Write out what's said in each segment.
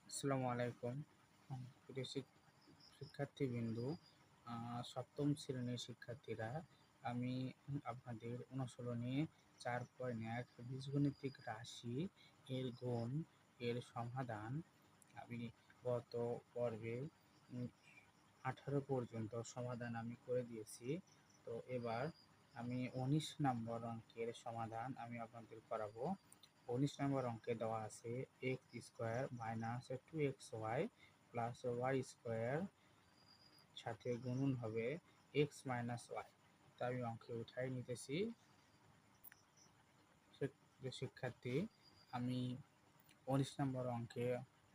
আসসালামু আলাইকুম। প্রিয় শিক্ষার্থীবৃন্দু, সপ্তম শ্রেণীর শিক্ষার্থীরা, আমি আপনাদের অনুশীলনী 4.1 বীজগণিতিক রাশি এর গুণ এর সমাধান আমি গত পর্বে 18 পর্যন্ত সমাধান আমি করে দিয়েছি। তো এবার আমি 19 নম্বর অঙ্কের সমাধান আমি আপনাদের করাবো। 19 নম্বর অঙ্কে দেওয়া আছে x square minus 2xy plus y square সাথে গুণন হবে এক্স মাইনাস ওয়াই। তা আমি অঙ্কে উঠাই নিতেছি। শিক্ষার্থী, আমি 19 নম্বর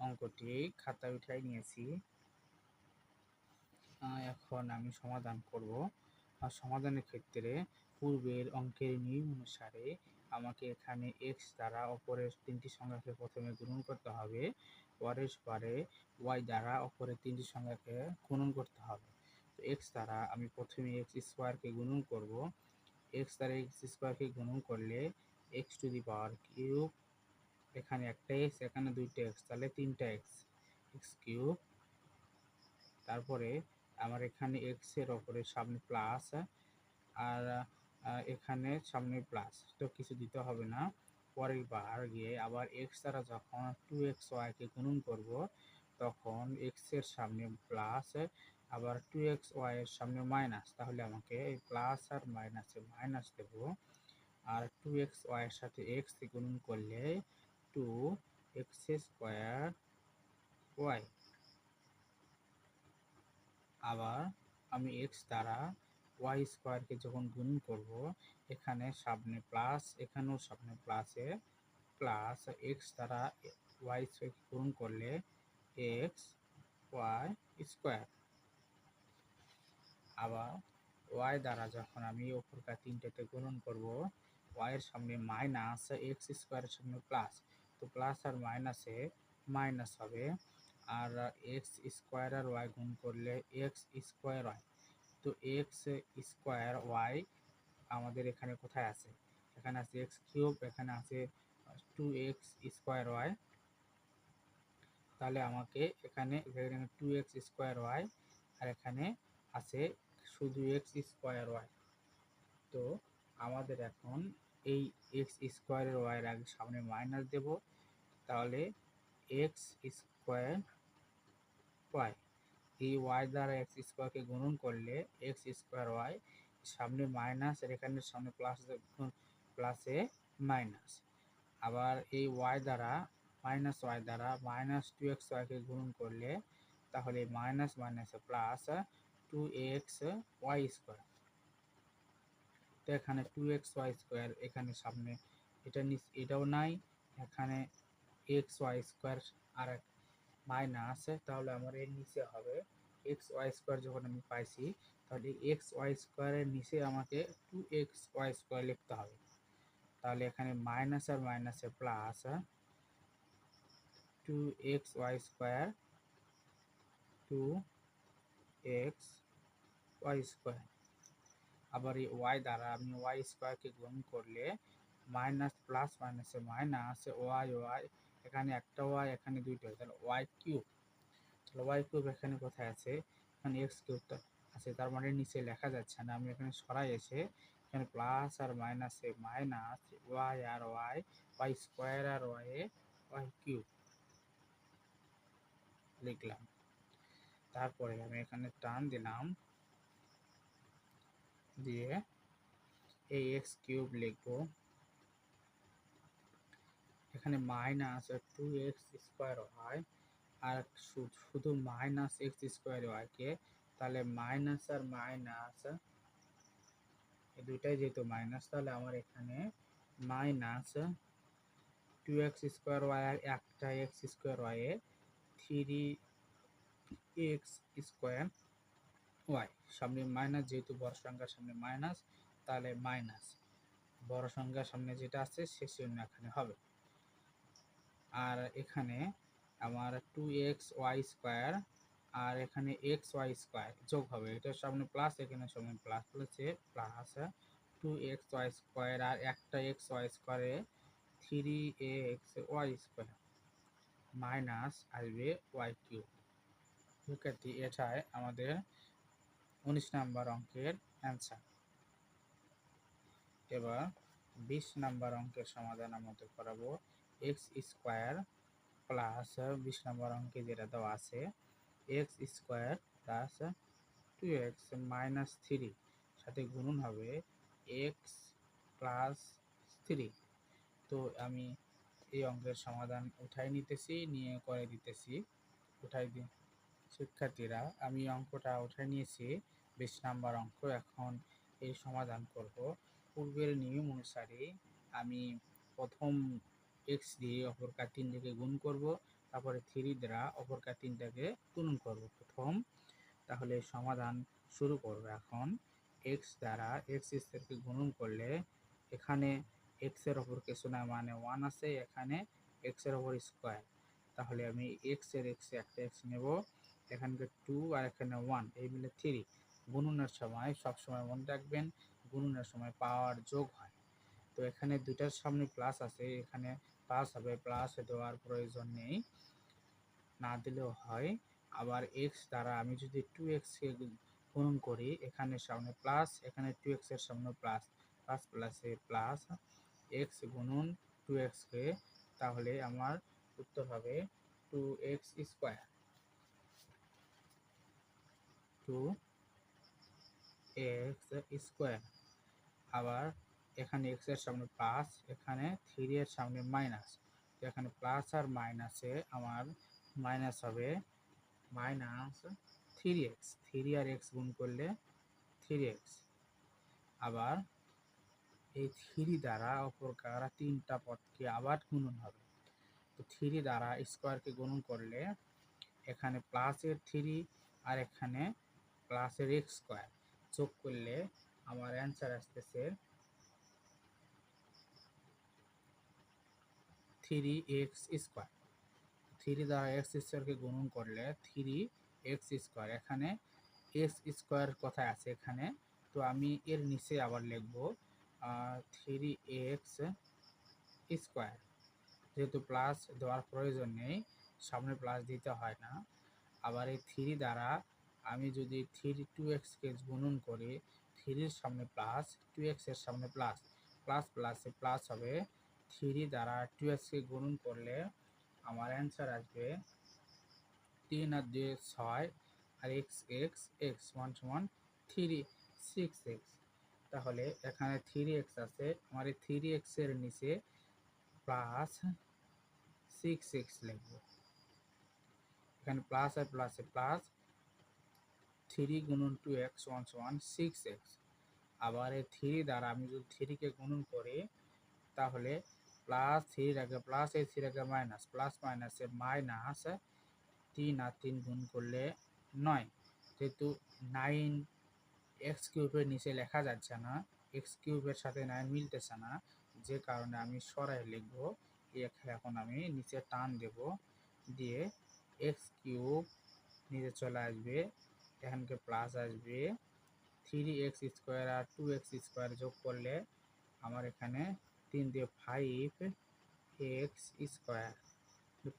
অঙ্কটি খাতায় উঠাই নিয়েছি। এখন আমি সমাধান করব। সমাধানের ক্ষেত্রে পূর্বের অঙ্কের নিয়ম অনুসারে আমাকে এখানে এক্স দ্বারা অপরের তিনটি সংখ্যাকে প্রথমে গুণন করতে হবে, পরে ওয়াই দ্বারা অপরের তিনটি সংখ্যাকে গুণন করতে হবে। তো এক্স দ্বারা আমি প্রথমে এক্স স্কোয়ারকে গুণন করব। এক্স দ্বারা এক্স স্কোয়ারকে গুণন করলে x to the power cube, এখানে একটা এক্স, এখানে দুইটা এক্স, তাহলে তিনটা এক্স, এক্স কিউব। তারপরে আমার এখানে এক্স এর ওপরে সামনে প্লাস, আর এখানে সামনে প্লাস, তো কিছু দিতে হবে না। পরের বার গিয়ে আবার এক্স দ্বারা যখন 2xy কে গুণন করব, তখন এক্স এর সামনে প্লাস, আবার 2xy এর সামনে মাইনাস, তাহলে আমাকে এই প্লাস আর মাইনাসে মাইনাস দেব। আর 2xy এর সাথে এক্স গুণন করলে 2x² y। আবার আমি এক্স দ্বারা ওয়াই স্কোয়ারকে যখন গুণন করব, এখানে সামনে প্লাস, এখানেও সামনে প্লাসে প্লাস, এক্স দ্বারা ওয়াই স্কোয়ারকে গুণন করলে এক্স ওয়াই স্কোয়ার। আবার ওয়াই দ্বারা যখন আমি উপরকার তিনটেতে গুণন করব, ওয়াই এর সামনে মাইনাস, এক্স স্কোয়ারের সামনে প্লাস, তো প্লাস আর মাইনাসে মাইনাস হবে। আর এক্স স্কোয়ার আর ওয়াই গুণ করলে এক্স স্কোয়ার ওয়াই। তো এক্স স্কোয়ার ওয়াই আমাদের এখানে কোথায় আছে? এখানে আছে এক্স কিউব, এখানে আছে 2x² ওয়াই। তাহলে আমাকে এখানে 2x² ওয়াই, আর এখানে আছে শুধু x² ওয়াই। তো আমাদের এখন এই x² ওয়াই এর আগে সামনে মাইনাস দেব, তাহলে x² ওয়াই। এই ওয়াই দ্বারা x² কে গুণন করলে x² ওয়াই, সামনে মাইনাস আর এখানে সামনে প্লাস, প্লাসে মাইনাস। আবার এই ওয়াই দ্বারা ওয়াই দ্বারা -2xy কে গুণন করলে, তাহলে মাইনাস মাইনাসে প্লাস 2xy²। তো এখানে 2xy², এখানে সামনে এটা এটাও নাই, এখানে xy² আর মাইনাস, তাহলে আমার এর নিচে হবে xy² যখন আমি পাইছি, তাহলে xy² এর নিচে আমাকে 2xy² লিখতে হবে। তাহলে এখানে মাইনাস আর মাইনাসে প্লাস 2xy², 2xy²। আবার এই ওয়াই দ্বারা আমি ওয়াই স্কোয়ারকে গুণ করলে মাইনাস প্লাস মাইনাসে মাইনাস ওয়াই ওয়াই, এখানে একটা ওয়াই, এখানে দুইটা, তাহলে ওয়াই কিউব। তাহলে ওয়াই কিউব এখানে কোথায় আছে? এখানে এক্স কিউবটা আছে, তার মানে নিচে লেখা যাচ্ছে না। আমি এখানে সরাই এসে এখানে প্লাস আর মাইনাসে মাইনাস ওয়াই আর ওয়াই, ওয়াই স্কোয়ার আর ওয়াই কিউব লিখলাম। তারপরে আমি এখানে টান দিলাম, দিয়ে এই এক্স কিউব লিখবো। এখানে মাইনাস 2x² ওয়াই, আর শুধু মাইনাস x² ওয়াই কে, তাহলে মাইনাস আর মাইনাস এই দুইটাই যেহেতু মাইনাস, তাহলে আমার এখানে মাইনাস 2x² ওয়াই আর একটা x² Y A 3x² Y, সামনে মাইনাস, যেহেতু বড় সংখ্যার সামনে মাইনাস, তাহলে মাইনাস বড় সংখ্যার সামনে যেটা আছে সে চিহ্ন এখানে হবে। আর এখানে আমার 2xy² আর এখানে xy² যোগ হবে, এটার সামনে প্লাস, এখানে সামনে প্লাস, প্লাসে প্লাস 2xy² আর একটা xy² এ 3xy²। মাইনাস আসবে ওয়াই কিউব। শিক্ষার্থী, এটাই আমাদের 19 নাম্বার অঙ্কের অ্যান্সার। এবার 20 নাম্বার অঙ্কের সমাধান আমাদের করাবো। এক্স স্কোয়ার প্লাস 20 নাম্বার অঙ্কে যেটা দেওয়া আছে x square plus 2x minus 3 সাথে গুণন হবে এক্স প্লাস 3। তো আমি এই অঙ্কের সমাধান উঠাই নিতেছি, নিয়ে করে দিতেছি। উঠাই দিন শিক্ষার্থীরা, আমি অঙ্কটা উঠাই নিয়েছি 20 নাম্বার অঙ্ক। এখন এই সমাধান করব। পূর্বের নিয়ম অনুসারে আমি প্রথম এক্স দিয়ে অপর কার 3টাকে গুণ করব, তারপরে 3 দ্বারা অপর কার 3টাকে গুণন করব প্রথম। তাহলে সমাধান শুরু করব। এখন এক্স দ্বারা এক্স স্কয়ারকে গুণন করলে এখানে এক্স এর ওপর কিছু না, মানে 1 আছে, এখানে এক্স এর ওপর স্কয়ার। তাহলে আমি এক্স এর একটা এক্স নেব, এখানকে 2 আর এখানে 1, এই মিলে 3। গুণনের সময় সবসময় মনে রাখবেন গুণনের সময় পাওয়ার যোগ হয়। তো এখানে দুইটার সামনে প্লাস আছে, এখানে প্লাস হবে, প্লাস দেওয়ার প্রয়োজন নেই, না দিলেও হয়। আবার এক্স দ্বারা আমি যদি 2x কে গুণন করি, এখানে সামনে প্লাস, এখানে 2x এর সামনে প্লাস, প্লাস প্লাসে প্লাস এক্স গুণন 2x কে, তাহলে আমার উত্তর হবে 2x স্কয়ার। 2x square. আবার এখানে x এর সামনে প্লাস, এখানে 3 এর সামনে মাইনাস, এখানে প্লাস আর মাইনাসে আমার মাইনাস হবে মাইনাস 3x। 3 আর x গুণ করলে 3x। আবার এই 3 দ্বারা অপর কারা 3টা পদকে আবার গুণন হবে। তো 3 দ্বারা স্কয়ারকে গুণন করলে এখানে প্লাসের 3 আর এখানে প্লাসের x স্কয়ার যোগ করলে আমার অ্যান্সার আসতেছে 3x স্কয়ার। 3 দ্বারা x স্কয়ারকে গুণন করলে 3x স্কয়ার। এখানে x স্কয়ার কোথায় আছে এখানে, তো আমি এর নিচে আবার লিখব 3x স্কয়ার। যেহেতু প্লাস দেওয়ার প্রয়োজন নেই, সামনে প্লাস দিতে হয় না। আবার এই 3 দ্বারা আমি যদি 2x কে গুণন করি, 3 এর সামনে প্লাস, 2x এর সামনে প্লাস, প্লাস প্লাসে প্লাস হবে। 3 দ্বারা 2x কে গুণন করলে আমার অ্যান্সার আসবে 3 আর 2 6, আর x x x সমান সমান 3 6x। তাহলে এখানে 3x আছে, আমার এই 3x এর নিচে প্লাস 6x লিখব। এখানে প্লাস আর প্লাসে প্লাস, 3 গুণন 2x সমান সমান 6x। আবার এই 3 দ্বারা আমি যদি 3 কে গুণন করি, তাহলে প্লাস 3 আগে প্লাস, এই 3 আগে মাইনাস, প্লাস মাইনাসে মাইনাস 3 আর 3 গুণ করলে 9। যেহেতু 9 এক্স কিউবের নিচে লেখা যাচ্ছে না, এক্স কিউবের সাথে 9 মিলতেছে না, যে কারণে আমি সরাই লিখব। এখন আমি নিচে টান দেব, দিয়ে এক্স কিউব নিচে চলে আসবে, এখানকে প্লাস আসবে। 3x স্কোয়ার আর 2x স্কোয়ার যোগ করলে আমার এখানে 3 দিয়ে 5x স্কোয়ার,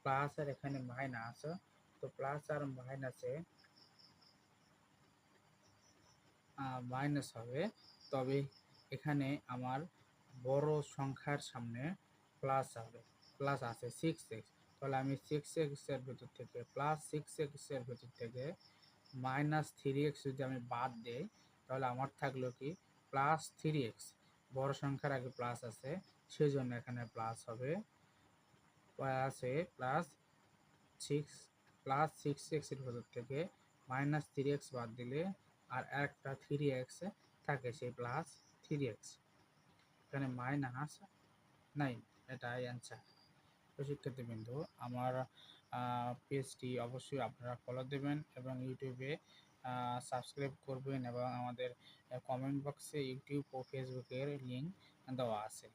প্লাস আর এখানে মাইনাস, তো প্লাস আর মাইনাসে মাইনাস হবে। তবে এখানে আমার বড় সংখ্যার সামনে প্লাস হবে, প্লাস আছে 6x। তাহলে আমি 6x এর ভেতর থেকে প্লাস 6x এর ভেতর থেকে মাইনাস 3x যদি আমি বাদ দেই, তাহলে আমার থাকলো কি প্লাস 3x। বড় সংখ্যার আগে প্লাস আছে, সেই জন্য এখানে প্লাস হবে। আছে প্লাস 6x এর ভেতর থেকে মাইনাস 3x বাদ দিলে আর একটা 3x থাকে, সেই প্লাস 3x, এখানে মাইনাস 9। এটাই অ্যান্সার। তো শিক্ষার্থীবৃন্দু, আমার পেজটি অবশ্যই আপনারা ফলো দেবেন এবং ইউটিউবে সাবস্ক্রাইব করবেন, এবং আমাদের কমেন্ট বক্সে ইউটিউব ও ফেসবুকের লিঙ্ক দেওয়া আছে।